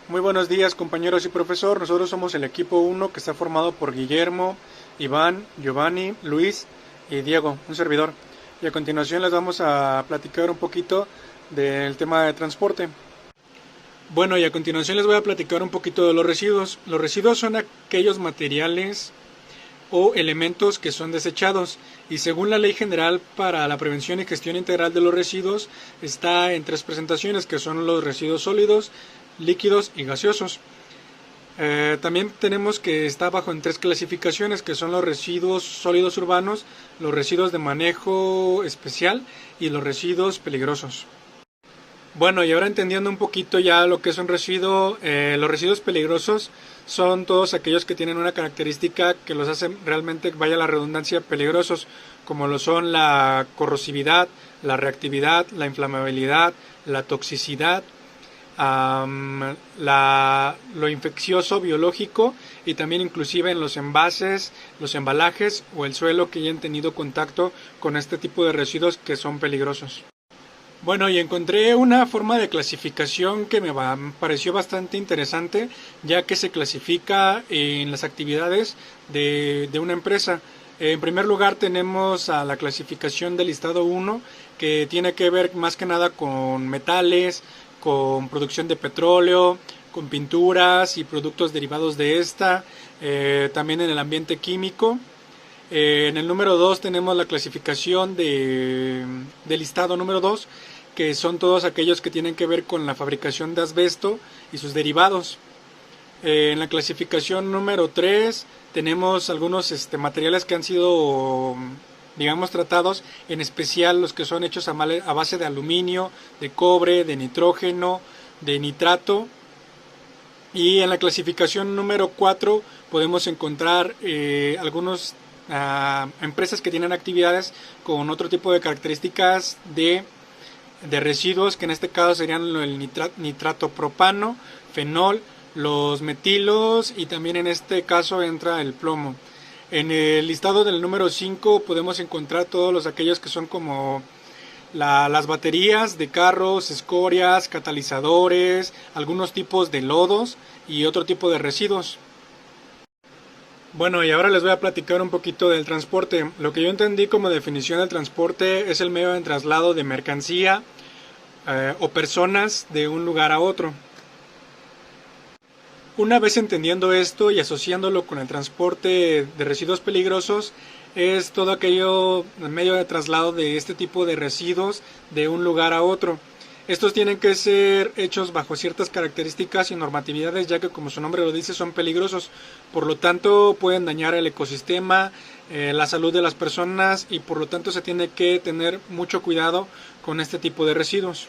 Muy buenos días, compañeros y profesor. Nosotros somos el equipo 1 que está formado por Guillermo, Iván, Giovanni, Luis y Diego, un servidor. Y a continuación les vamos a platicar un poquito del tema de transporte. Bueno, y a continuación les voy a platicar un poquito de los residuos. Los residuos son aquellos materiales o elementos que son desechados, y según la Ley General para la Prevención y Gestión Integral de los Residuos está en tres presentaciones, que son los residuos sólidos, líquidos y gaseosos. También tenemos que está bajo en tres clasificaciones, que son los residuos sólidos urbanos, los residuos de manejo especial y los residuos peligrosos. Bueno, y ahora entendiendo un poquito ya lo que es un residuo, los residuos peligrosos son todos aquellos que tienen una característica que los hace realmente, vaya la redundancia, peligrosos, como lo son la corrosividad, la reactividad, la inflamabilidad, la toxicidad, lo infeccioso biológico, y también inclusive en los envases, los embalajes o el suelo que hayan tenido contacto con este tipo de residuos que son peligrosos. Bueno, y encontré una forma de clasificación que me pareció bastante interesante, ya que se clasifica en las actividades de una empresa. En primer lugar tenemos a la clasificación del listado 1, que tiene que ver más que nada con metales, con producción de petróleo, con pinturas y productos derivados de esta, también en el ambiente químico. En el número 2 tenemos la clasificación del listado número 2, que son todos aquellos que tienen que ver con la fabricación de asbesto y sus derivados. En la clasificación número 3 tenemos algunos materiales que han sido, digamos, tratados, en especial los que son hechos a base de aluminio, de cobre, de nitrógeno, de nitrato. Y en la clasificación número 4 podemos encontrar algunos empresas que tienen actividades con otro tipo de características de residuos, que en este caso serían el nitrato propano, fenol, los metilos, y también en este caso entra el plomo. En el listado del número 5 podemos encontrar todos aquellos que son como las baterías de carros, escorias, catalizadores, algunos tipos de lodos y otro tipo de residuos. Bueno, y ahora les voy a platicar un poquito del transporte. Lo que yo entendí como definición del transporte es el medio de traslado de mercancía o personas de un lugar a otro. Una vez entendiendo esto y asociándolo con el transporte de residuos peligrosos, es todo aquello medio de traslado de este tipo de residuos de un lugar a otro. Estos tienen que ser hechos bajo ciertas características y normatividades, ya que, como su nombre lo dice, son peligrosos. Por lo tanto, pueden dañar el ecosistema, la salud de las personas, y por lo tanto se tiene que tener mucho cuidado con este tipo de residuos.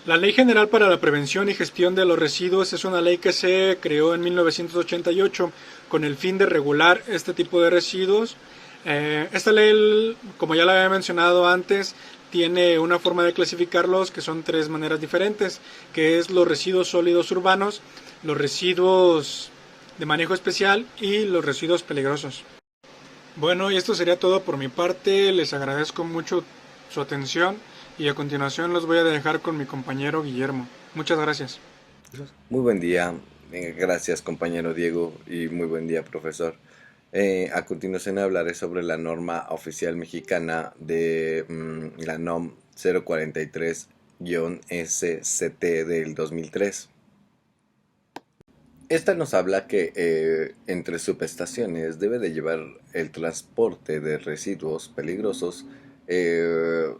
La Ley General para la Prevención y Gestión de los Residuos es una ley que se creó en 1988 con el fin de regular este tipo de residuos. Esta ley, como ya la había mencionado antes, tiene una forma de clasificarlos que son tres maneras diferentes, que es los residuos sólidos urbanos, los residuos de manejo especial y los residuos peligrosos. Bueno, y esto sería todo por mi parte. Les agradezco mucho su atención y a continuación los voy a dejar con mi compañero Guillermo. Muchas gracias. Muy buen día, gracias compañero Diego y muy buen día profesor. A continuación hablaré sobre la norma oficial mexicana de la NOM 043-SCT del 2003. Esta nos habla que entre subestaciones debe de llevar el transporte de residuos peligrosos eh,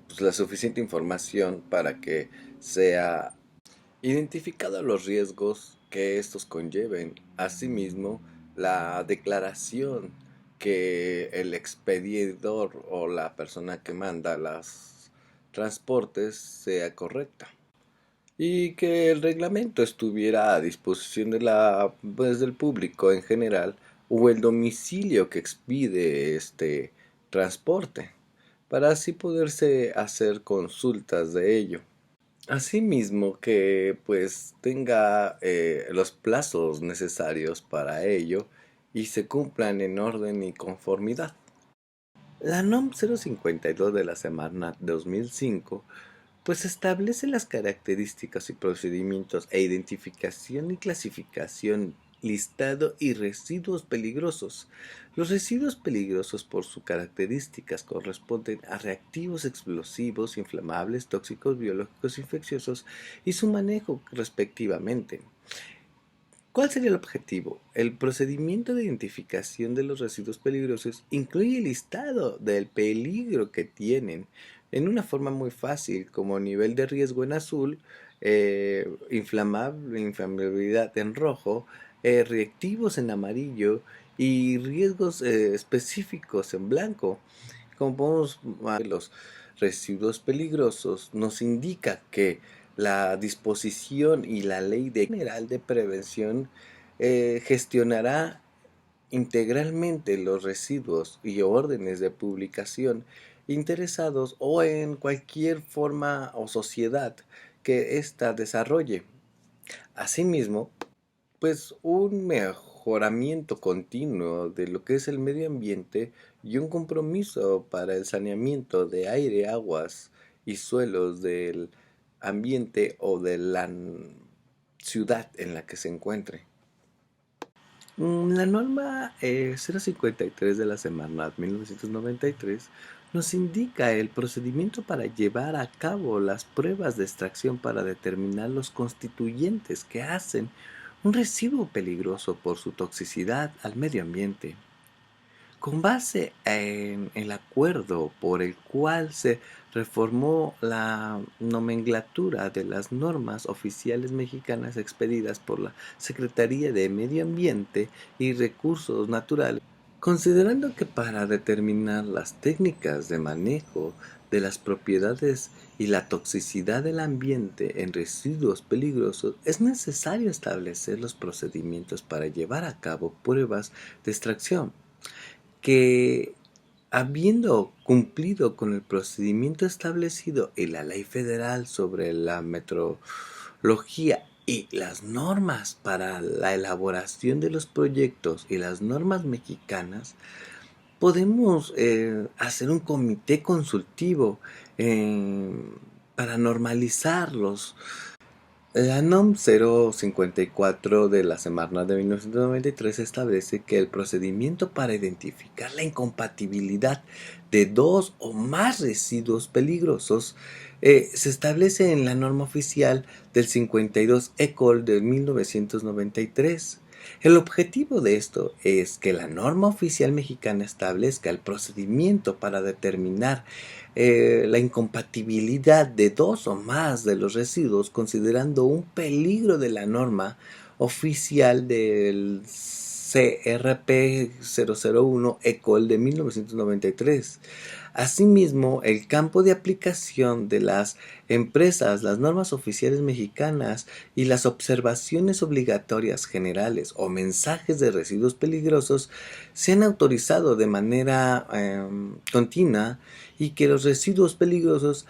pues la suficiente información para que sea identificado los riesgos que estos conlleven. Asimismo, la declaración que el expedidor o la persona que manda los transportes sea correcta y que el reglamento estuviera a disposición de del público en general o el domicilio que expide este transporte para así poderse hacer consultas de ello. Asimismo que pues tenga los plazos necesarios para ello y se cumplan en orden y conformidad. La NOM 052 de la Semarnat 2005 pues establece las características y procedimientos e identificación y clasificación, listado y residuos peligrosos. Los residuos peligrosos por sus características corresponden a reactivos explosivos, inflamables, tóxicos, biológicos, infecciosos y su manejo respectivamente. ¿Cuál sería el objetivo? El procedimiento de identificación de los residuos peligrosos incluye el listado del peligro que tienen en una forma muy fácil, como nivel de riesgo en azul, inflamabilidad en rojo, reactivos en amarillo y riesgos específicos en blanco. Como podemos ver, los residuos peligrosos nos indica que la disposición y la ley general de prevención gestionará integralmente los residuos y órdenes de publicación interesados o en cualquier forma o sociedad que ésta desarrolle. Asimismo, pues un mejoramiento continuo de lo que es el medio ambiente y un compromiso para el saneamiento de aire, aguas y suelos del ambiente o de la ciudad en la que se encuentre. La norma 053 de la Semarnat 1993 nos indica el procedimiento para llevar a cabo las pruebas de extracción para determinar los constituyentes que hacen un residuo peligroso por su toxicidad al medio ambiente. Con base en el acuerdo por el cual se reformó la nomenclatura de las normas oficiales mexicanas expedidas por la Secretaría de Medio Ambiente y Recursos Naturales, considerando que para determinar las técnicas de manejo de las propiedades y la toxicidad del ambiente en residuos peligrosos, es necesario establecer los procedimientos para llevar a cabo pruebas de extracción que, habiendo cumplido con el procedimiento establecido en la Ley Federal sobre la metrología y las normas para la elaboración de los proyectos y las normas mexicanas, podemos hacer un comité consultivo eh, para normalizarlos. La NOM 054 de la Semarnat de 1993 establece que el procedimiento para identificar la incompatibilidad de dos o más residuos peligrosos se establece en la norma oficial del 52 ECOL de 1993. El objetivo de esto es que la norma oficial mexicana establezca el procedimiento para determinar la incompatibilidad de dos o más de los residuos, considerando un peligro de la norma oficial del CRP 001 ECOL de 1993. Asimismo, el campo de aplicación de las empresas, las normas oficiales mexicanas y las observaciones obligatorias generales o mensajes de residuos peligrosos se han autorizado de manera continua, y que los residuos peligrosos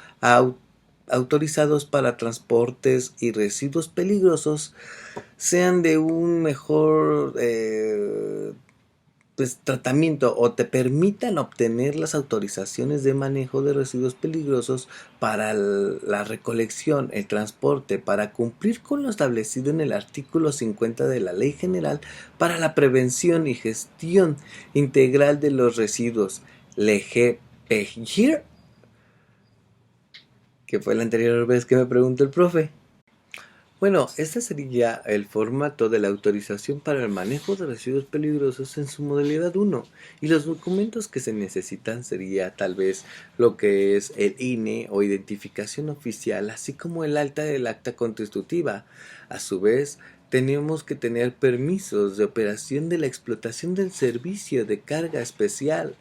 autorizados para transportes y residuos peligrosos sean de un mejor tratamiento o te permitan obtener las autorizaciones de manejo de residuos peligrosos para la recolección, el transporte, para cumplir con lo establecido en el artículo 50 de la Ley General para la Prevención y Gestión Integral de los Residuos, LGPGIR, que fue la anterior vez que me preguntó el profe. Bueno, este sería el formato de la autorización para el manejo de residuos peligrosos en su modalidad 1, y los documentos que se necesitan sería tal vez lo que es el INE o identificación oficial, así como el alta del acta constitutiva. A su vez, tenemos que tener permisos de operación de la explotación del servicio de carga especial,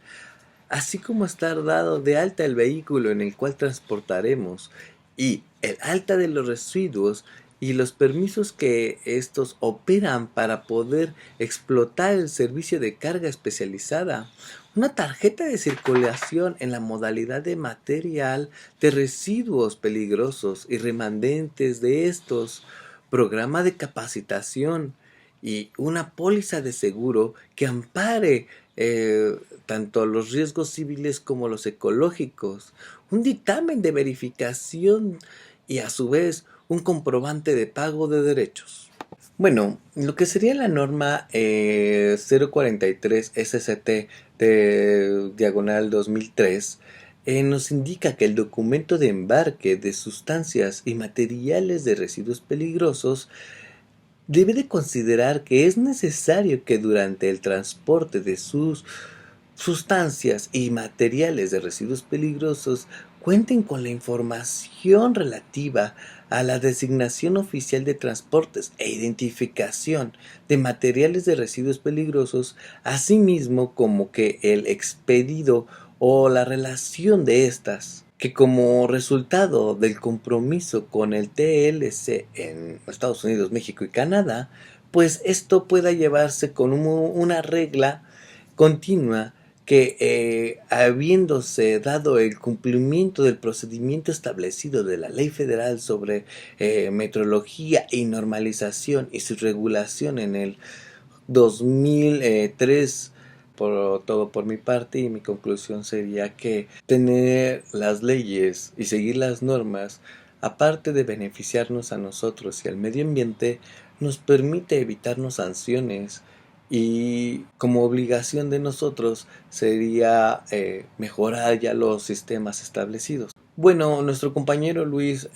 así como estar dado de alta el vehículo en el cual transportaremos, y el alta de los residuos y los permisos que estos operan para poder explotar el servicio de carga especializada, una tarjeta de circulación en la modalidad de material de residuos peligrosos y remanentes de estos, programa de capacitación y una póliza de seguro que ampare tanto los riesgos civiles como los ecológicos, un dictamen de verificación y a su vez un comprobante de pago de derechos. Bueno, lo que sería la norma 043 SCT de diagonal 2003 nos indica que el documento de embarque de sustancias y materiales de residuos peligrosos debe de considerar que es necesario que durante el transporte de sus sustancias y materiales de residuos peligrosos cuenten con la información relativa a la designación oficial de transportes e identificación de materiales de residuos peligrosos, asimismo como que el expedido o la relación de estas, que como resultado del compromiso con el TLC en Estados Unidos, México y Canadá, pues esto pueda llevarse con una regla continua que habiéndose dado el cumplimiento del procedimiento establecido de la Ley Federal sobre metrología y normalización y su regulación en el 2003, todo por mi parte, y mi conclusión sería que tener las leyes y seguir las normas, aparte de beneficiarnos a nosotros y al medio ambiente, nos permite evitarnos sanciones y como obligación de nosotros sería mejorar ya los sistemas establecidos. Bueno, nuestro compañero Luis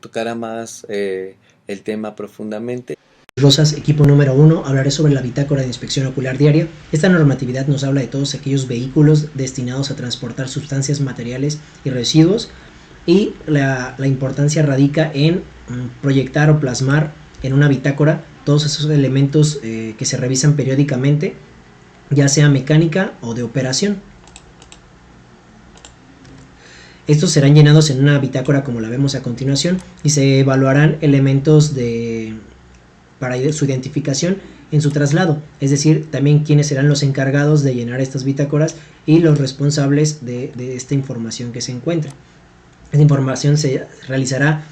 tocará más el tema profundamente. Rosas, equipo número 1, hablaré sobre la bitácora de inspección ocular diaria. Esta normatividad nos habla de todos aquellos vehículos destinados a transportar sustancias, materiales y residuos, y la importancia radica en proyectar o plasmar en una bitácora todos esos elementos que se revisan periódicamente, ya sea mecánica o de operación. Estos serán llenados en una bitácora como la vemos a continuación y se evaluarán elementos para su identificación en su traslado, es decir, también quiénes serán los encargados de llenar estas bitácoras y los responsables de esta información que se encuentra. Esta información se realizará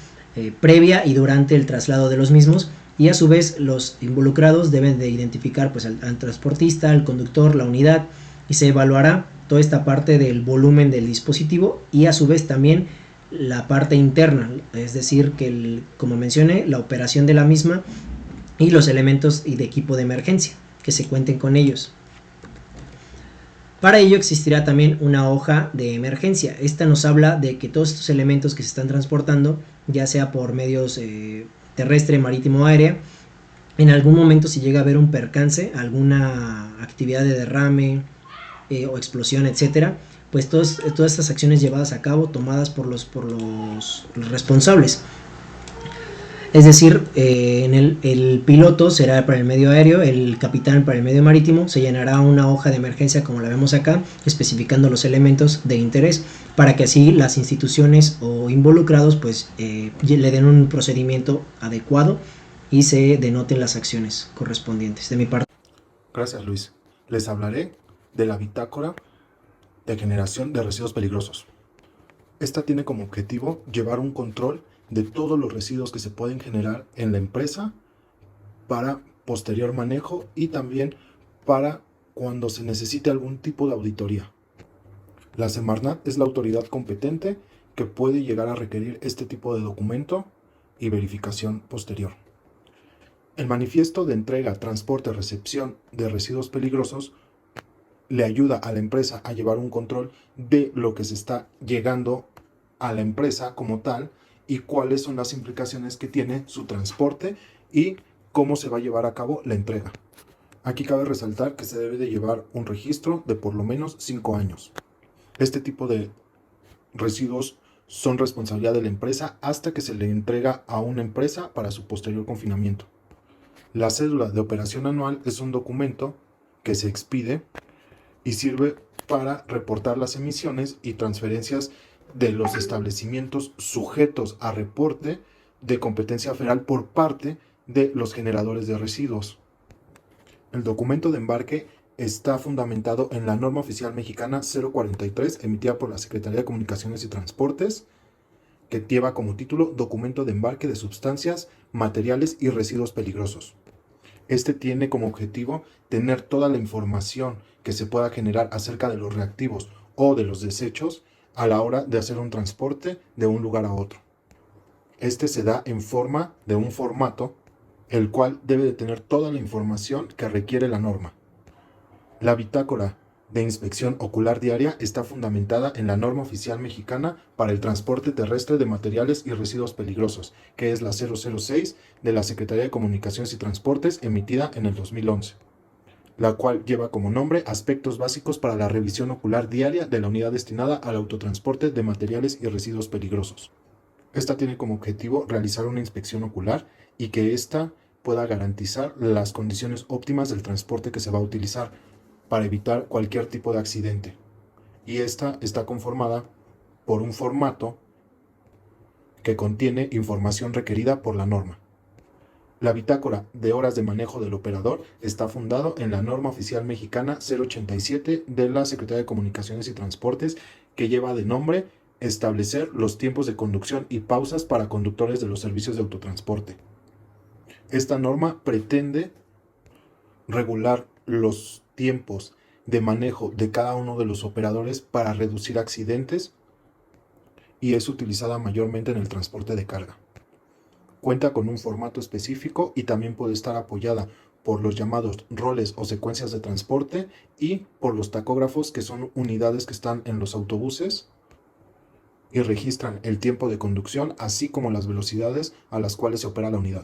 previa y durante el traslado de los mismos, y a su vez los involucrados deben de identificar pues al transportista, al conductor, la unidad, y se evaluará toda esta parte del volumen del dispositivo y a su vez también la parte interna, es decir, que como mencioné, la operación de la misma y los elementos y de equipo de emergencia, que se cuenten con ellos. Para ello existirá también una hoja de emergencia. Esta nos habla de que todos estos elementos que se están transportando, ya sea por medios terrestre, marítimo o aérea, en algún momento si llega a haber un percance, alguna actividad de derrame o explosión, etcétera, pues todas estas acciones llevadas a cabo, tomadas por los responsables. Es decir, el piloto será para el medio aéreo, el capitán para el medio marítimo, se llenará una hoja de emergencia como la vemos acá, especificando los elementos de interés, para que así las instituciones o involucrados pues le den un procedimiento adecuado y se denoten las acciones correspondientes. De mi parte. Gracias, Luis. Les hablaré de la bitácora de generación de residuos peligrosos. Esta tiene como objetivo llevar un control de todos los residuos que se pueden generar en la empresa para posterior manejo y también para cuando se necesite algún tipo de auditoría. La Semarnat es la autoridad competente que puede llegar a requerir este tipo de documento y verificación posterior. El manifiesto de entrega, transporte, recepción de residuos peligrosos le ayuda a la empresa a llevar un control de lo que se está llegando a la empresa como tal y cuáles son las implicaciones que tiene su transporte y cómo se va a llevar a cabo la entrega. Aquí cabe resaltar que se debe de llevar un registro de por lo menos 5 años. Este tipo de residuos son responsabilidad de la empresa hasta que se le entrega a una empresa para su posterior confinamiento. La cédula de operación anual es un documento que se expide y sirve para reportar las emisiones y transferencias de los establecimientos sujetos a reporte de competencia federal por parte de los generadores de residuos. El documento de embarque está fundamentado en la norma oficial mexicana 043 emitida por la Secretaría de Comunicaciones y Transportes, que lleva como título Documento de embarque de sustancias, materiales y residuos peligrosos. Este tiene como objetivo tener toda la información que se pueda generar acerca de los reactivos o de los desechos a la hora de hacer un transporte de un lugar a otro. Este se da en forma de un formato, el cual debe de tener toda la información que requiere la norma. La bitácora de inspección ocular diaria está fundamentada en la norma oficial mexicana para el transporte terrestre de materiales y residuos peligrosos, que es la 006 de la Secretaría de Comunicaciones y Transportes, emitida en el 2011, la cual lleva como nombre Aspectos básicos para la revisión ocular diaria de la unidad destinada al autotransporte de materiales y residuos peligrosos. Esta tiene como objetivo realizar una inspección ocular y que ésta pueda garantizar las condiciones óptimas del transporte que se va a utilizar para evitar cualquier tipo de accidente. Y esta está conformada por un formato que contiene información requerida por la norma. La bitácora de horas de manejo del operador está fundado en la norma oficial mexicana 087 de la Secretaría de Comunicaciones y Transportes, que lleva de nombre establecer los tiempos de conducción y pausas para conductores de los servicios de autotransporte. Esta norma pretende regular los tiempos de manejo de cada uno de los operadores para reducir accidentes y es utilizada mayormente en el transporte de carga. Cuenta con un formato específico y también puede estar apoyada por los llamados roles o secuencias de transporte y por los tacógrafos, que son unidades que están en los autobuses y registran el tiempo de conducción, así como las velocidades a las cuales se opera la unidad.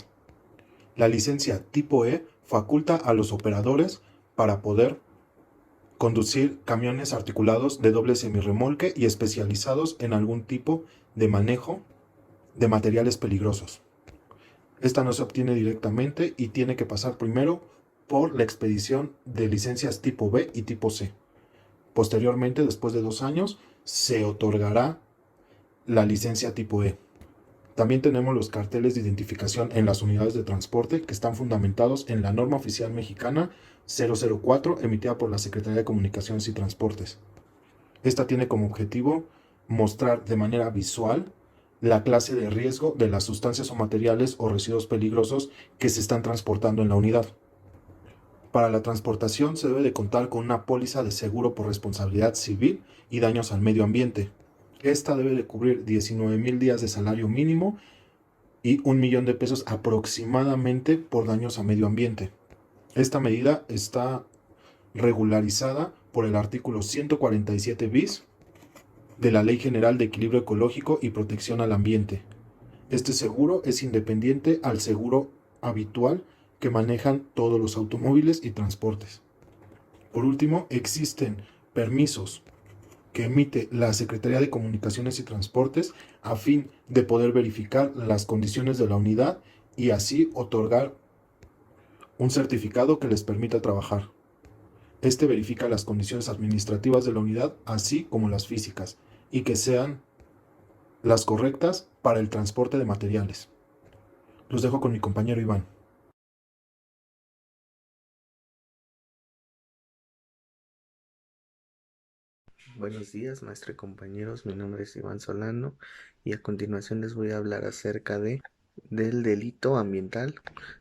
La licencia tipo E faculta a los operadores para poder conducir camiones articulados de doble semirremolque y especializados en algún tipo de manejo de materiales peligrosos. Esta no se obtiene directamente y tiene que pasar primero por la expedición de licencias tipo B y tipo C. Posteriormente, después de 2 años, se otorgará la licencia tipo E. También tenemos los carteles de identificación en las unidades de transporte, que están fundamentados en la norma oficial mexicana 004, emitida por la Secretaría de Comunicaciones y Transportes. Esta tiene como objetivo mostrar de manera visual la clase de riesgo de las sustancias o materiales o residuos peligrosos que se están transportando en la unidad. Para la transportación se debe de contar con una póliza de seguro por responsabilidad civil y daños al medio ambiente. Esta debe de cubrir 19,000 días de salario mínimo y 1,000,000 de pesos aproximadamente por daños a medio ambiente. Esta medida está regularizada por el artículo 147 bis de la Ley General de Equilibrio Ecológico y Protección al Ambiente. Este seguro es independiente al seguro habitual que manejan todos los automóviles y transportes. Por último, existen permisos que emite la Secretaría de Comunicaciones y Transportes a fin de poder verificar las condiciones de la unidad y así otorgar un certificado que les permita trabajar. Este verifica las condiciones administrativas de la unidad, así como las físicas, y que sean las correctas para el transporte de materiales. Los dejo con mi compañero Iván. Buenos días, maestre y compañeros. Mi nombre es Iván Solano y a continuación les voy a hablar acerca del delito ambiental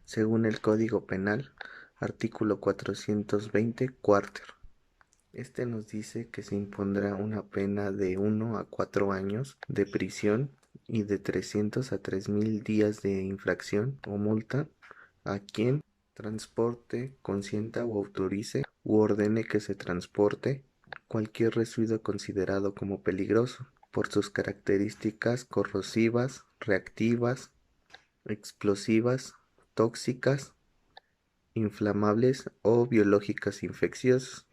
según el Código Penal, artículo 420, cuarter. Este nos dice que se impondrá una pena de 1 a 4 años de prisión y de 300 a 3,000 días de infracción o multa a quien transporte, consienta o autorice u ordene que se transporte cualquier residuo considerado como peligroso por sus características corrosivas, reactivas, explosivas, tóxicas, inflamables o biológicas infecciosas,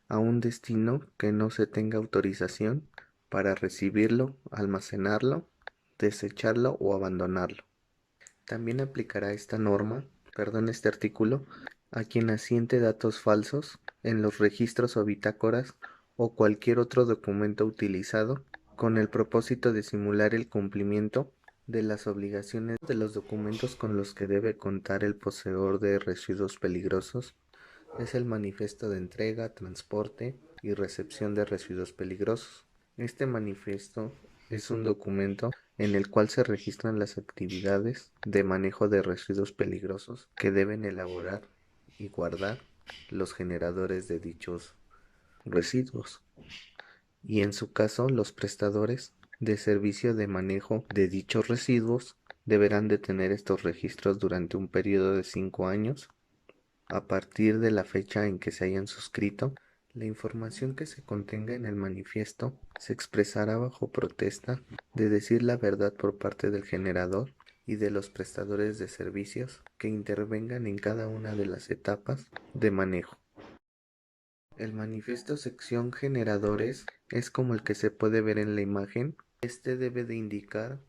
a un destino que no se tenga autorización para recibirlo, almacenarlo, desecharlo o abandonarlo. También aplicará este artículo, a quien asiente datos falsos en los registros o bitácoras o cualquier otro documento utilizado con el propósito de simular el cumplimiento de las obligaciones de los documentos con los que debe contar el poseedor de residuos peligrosos. Es el manifiesto de entrega, transporte y recepción de residuos peligrosos. Este manifiesto es un documento en el cual se registran las actividades de manejo de residuos peligrosos que deben elaborar y guardar los generadores de dichos residuos, y en su caso los prestadores de servicio de manejo de dichos residuos deberán de tener estos registros durante un periodo de 5 años a partir de la fecha en que se hayan suscrito. La información que se contenga en el manifiesto se expresará bajo protesta de decir la verdad por parte del generador y de los prestadores de servicios que intervengan en cada una de las etapas de manejo. El manifiesto sección generadores es como el que se puede ver en la imagen. Este debe de indicar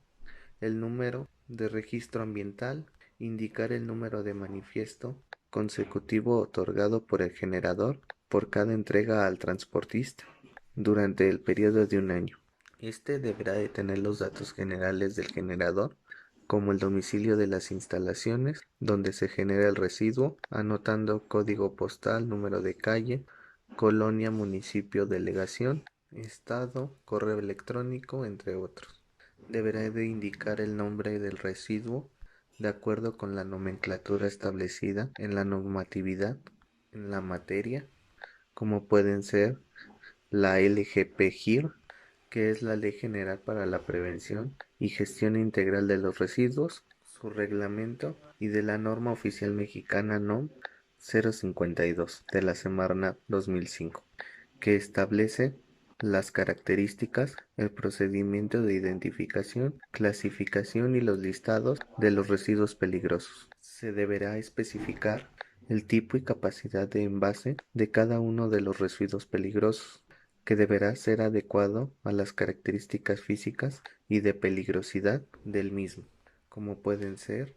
el número de registro ambiental, indicar el número de manifiesto consecutivo otorgado por el generador por cada entrega al transportista durante el periodo de un año. Este deberá de tener los datos generales del generador, como el domicilio de las instalaciones donde se genera el residuo, anotando código postal, número de calle, colonia, municipio, delegación, estado, correo electrónico, entre otros. Deberá de indicar el nombre del residuo de acuerdo con la nomenclatura establecida en la normatividad en la materia, como pueden ser la LGP-GIR, que es la Ley General para la Prevención y Gestión Integral de los Residuos, su reglamento, y de la norma oficial mexicana NOM 052 de la Semarnat 2005, que establece las características, el procedimiento de identificación, clasificación y los listados de los residuos peligrosos. Se deberá especificar el tipo y capacidad de envase de cada uno de los residuos peligrosos, que deberá ser adecuado a las características físicas y de peligrosidad del mismo, como pueden ser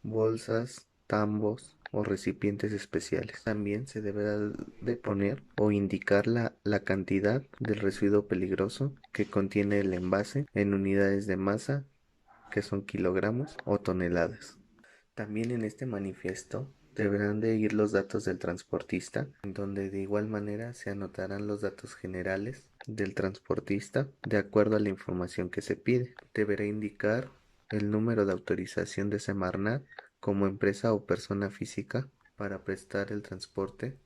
bolsas, tambos o recipientes especiales. También se deberá de poner o indicar la cantidad del residuo peligroso que contiene el envase en unidades de masa, que son kilogramos o toneladas. También en este manifiesto deberán de ir los datos del transportista, en donde de igual manera se anotarán los datos generales del transportista de acuerdo a la información que se pide. Deberá indicar el número de autorización de Semarnat como empresa o persona física para prestar el transporte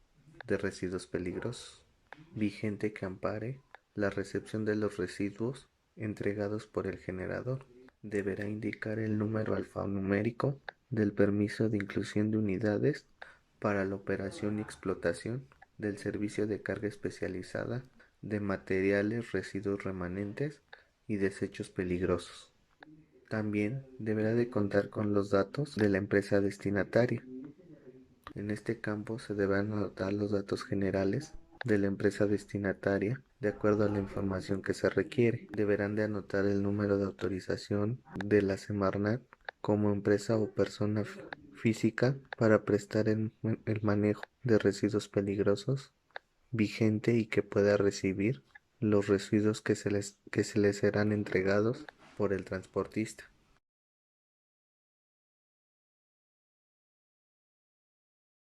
de residuos peligrosos, vigente que ampare la recepción de los residuos entregados por el generador. Deberá indicar el número alfanumérico del permiso de inclusión de unidades para la operación y explotación del servicio de carga especializada de materiales, residuos remanentes y desechos peligrosos. También deberá de contar con los datos de la empresa destinataria. En este campo se deberán anotar los datos generales de la empresa destinataria de acuerdo a la información que se requiere. Deberán de anotar el número de autorización de la Semarnat como empresa o persona física para prestar el manejo de residuos peligrosos vigente y que pueda recibir los residuos que se les serán entregados por el transportista.